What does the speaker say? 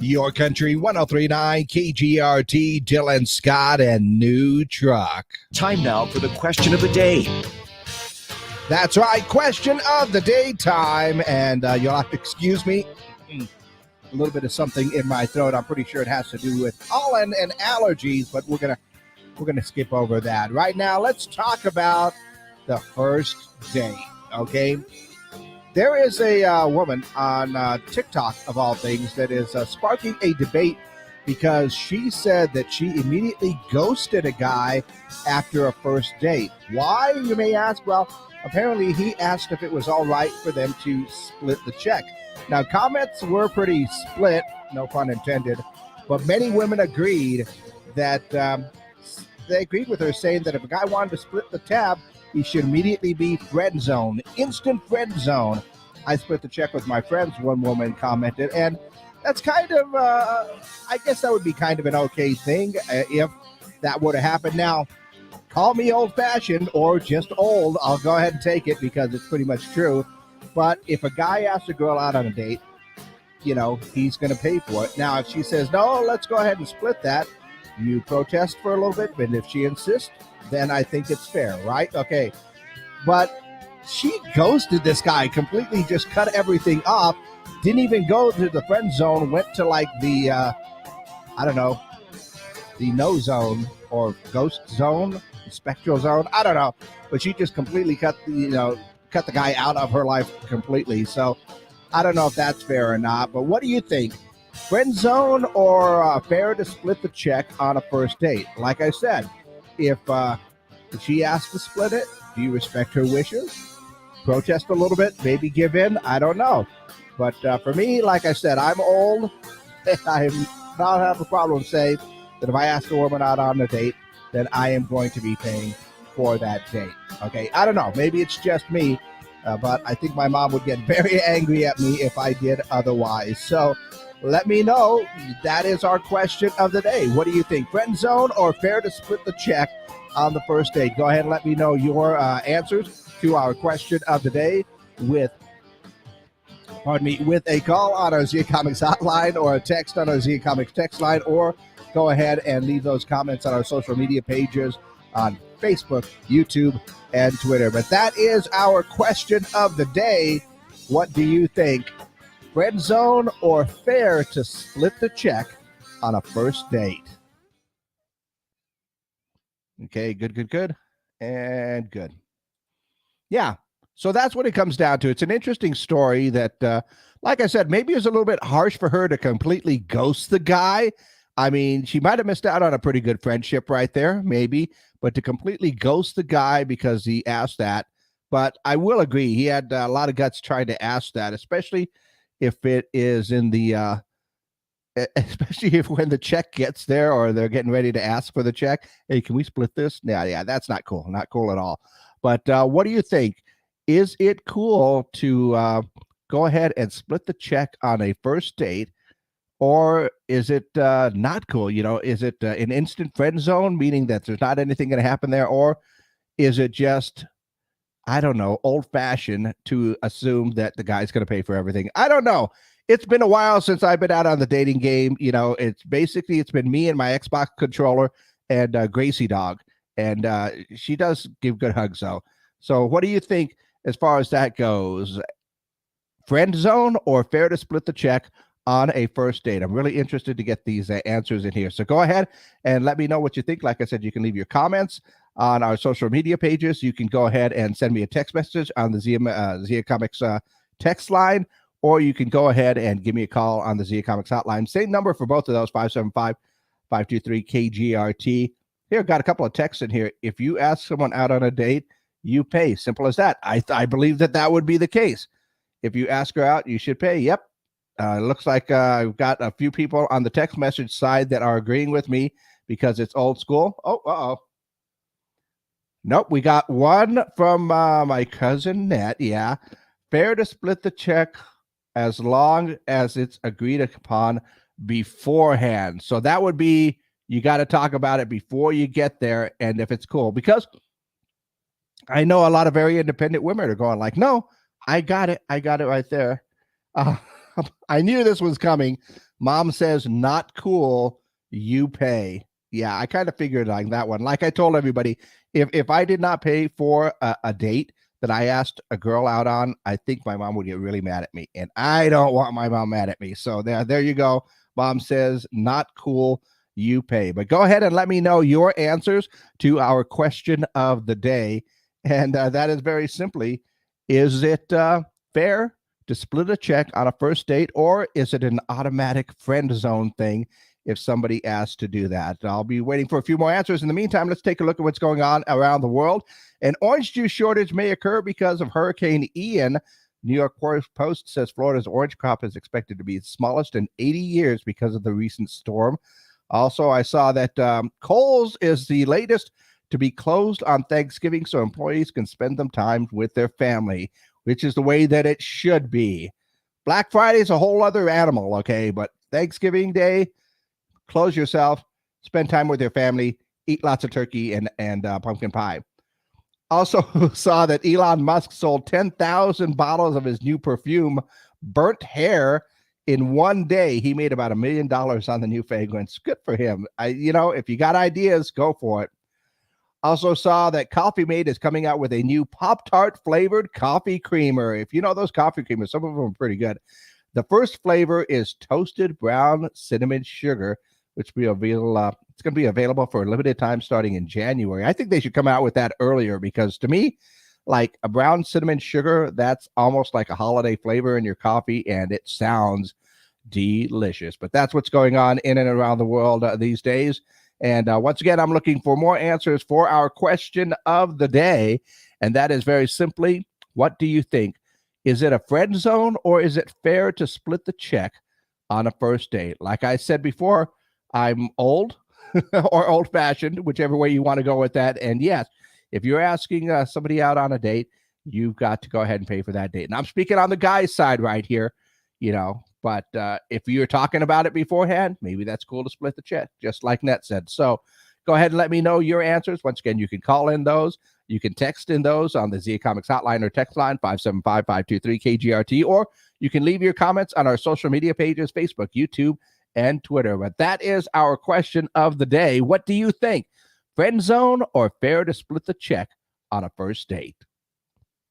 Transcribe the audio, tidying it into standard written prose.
Your Country 1039 KGRT, Dylan Scott and New Truck. Time now for the question of the day. That's right, question of the day time. And you'll have to excuse me. A little bit of something in my throat. I'm pretty sure it has to do with pollen and allergies, but we're gonna skip over that. Right now, let's talk about the first date, okay? There is a woman on TikTok, of all things, that is sparking a debate because she said that she immediately ghosted a guy after a first date. Why, you may ask? Well, apparently he asked if it was all right for them to split the check. Now, comments were pretty split, no pun intended, but many women agreed that they agreed with her, saying that if a guy wanted to split the tab, he should immediately be friend zone, instant friend zone. I split the check with my friends, one woman commented, and that's kind of, I guess that would be kind of an okay thing if that were to happen. Now, call me old-fashioned or just old. I'll go ahead and take it because it's pretty much true. But if a guy asks a girl out on a date, you know, he's going to pay for it. Now, if she says, no, let's go ahead and split that, you protest for a little bit, but if she insists, then I think it's fair, right? Okay. But she ghosted this guy, completely just cut everything off, didn't even go to the friend zone, went to like the, I don't know, the no zone or ghost zone, spectral zone, I don't know. But she just completely cut the guy out of her life completely. So I don't know if that's fair or not, but what do you think? Friend zone or fair to split the check on a first date? Like I said, if she asks to split it, do you respect her wishes? Protest a little bit, maybe give in? I don't know. But for me, like I said, I'm old. I not have a problem saying that if I ask a woman out on a date, then I am going to be paying for that date. Okay, I don't know. Maybe it's just me, but I think my mom would get very angry at me if I did otherwise. So let me know. That is our question of the day. What do you think? Friend zone or fair to split the check on the first date? Go ahead and let me know your answers to our question of the day with a call on our Zia Comics hotline or a text on our Zia Comics text line, or go ahead and leave those comments on our social media pages on Facebook, YouTube, and Twitter. But that is our question of the day. What do you think? Friend zone or fair to split the check on a first date? Okay, good. And good. Yeah, so that's what it comes down to. It's an interesting story that, like I said, maybe it's a little bit harsh for her to completely ghost the guy. I mean, she might have missed out on a pretty good friendship right there, maybe, but to completely ghost the guy because he asked that. But I will agree, he had a lot of guts trying to ask that, especially if it is in the especially if when the check gets there or they're getting ready to ask for the check. Hey, can we split this? Yeah, that's not cool. Not cool at all. But what do you think? Is it cool to go ahead and split the check on a first date? Or is it not cool? You know, is it an instant friend zone, meaning that there's not anything going to happen there? Or is it just, I don't know, old-fashioned to assume that the guy's going to pay for everything? I don't know. It's been a while since I've been out on the dating game. You know, it's been me and my Xbox controller and Gracie dog. And she does give good hugs, though. So what do you think as far as that goes? Friend zone or fair to split the check on a first date? I'm really interested to get these answers in here. So go ahead and let me know what you think. Like I said, you can leave your comments on our social media pages. You can go ahead and send me a text message on the Zia Comics text line, or you can go ahead and give me a call on the Zia Comics hotline. Same number for both of those, 575-523-KGRT. Here, got a couple of texts in here. If you ask someone out on a date, you pay. Simple as that. I believe that would be the case. If you ask her out, you should pay. Yep. It looks like I've got a few people on the text message side that are agreeing with me because it's old school. Oh. Nope, we got one from my cousin Nat. Yeah. Fair to split the check as long as it's agreed upon beforehand. So that would be, you got to talk about it before you get there, and if it's cool. Because I know a lot of very independent women are going like, no, I got it right there. I knew this was coming. Mom says, not cool. You pay. Yeah, I kind of figured like that one. Like I told everybody, if I did not pay for a date that I asked a girl out on, I think my mom would get really mad at me. And I don't want my mom mad at me. So there you go. Mom says, not cool. You pay. But go ahead and let me know your answers to our question of the day. And that is very simply, is it fair to split a check on a first date, or is it an automatic friend zone thing if somebody asks to do that? I'll be waiting for a few more answers. In the meantime, let's take a look at what's going on around the world. An orange juice shortage may occur because of Hurricane Ian. New York Post says Florida's orange crop is expected to be the smallest in 80 years because of the recent storm. Also, I saw that Kohl's is the latest to be closed on Thanksgiving so employees can spend them time with their family, which is the way that it should be. Black Friday is a whole other animal, okay? But Thanksgiving Day, close yourself, spend time with your family, eat lots of turkey and pumpkin pie. Also saw that Elon Musk sold 10,000 bottles of his new perfume, Burnt Hair, in one day. He made about $1 million on the new fragrance. Good for him. If you got ideas, go for it. Also saw that Coffee Mate is coming out with a new Pop-Tart flavored coffee creamer. If you know those coffee creamers, some of them are pretty good. The first flavor is toasted brown cinnamon sugar, which it's going to be available for a limited time starting in January. I think they should come out with that earlier because to me, like a brown cinnamon sugar, that's almost like a holiday flavor in your coffee, and it sounds delicious. But that's what's going on in and around the world these days. And once again, I'm looking for more answers for our question of the day. And that is very simply, what do you think? Is it a friend zone, or is it fair to split the check on a first date? Like I said before, I'm old or old-fashioned, whichever way you want to go with that. And yes, if you're asking somebody out on a date, you've got to go ahead and pay for that date. And I'm speaking on the guy's side right here, But if you're talking about it beforehand, maybe that's cool to split the check, just like Net said. So go ahead and let me know your answers. Once again, you can call in those. You can text in those on the ZA Comics hotline or text line 575-523-KGRT, or you can leave your comments on our social media pages, Facebook, YouTube, and Twitter. But that is our question of the day. What do you think? Friend zone or fair to split the check on a first date?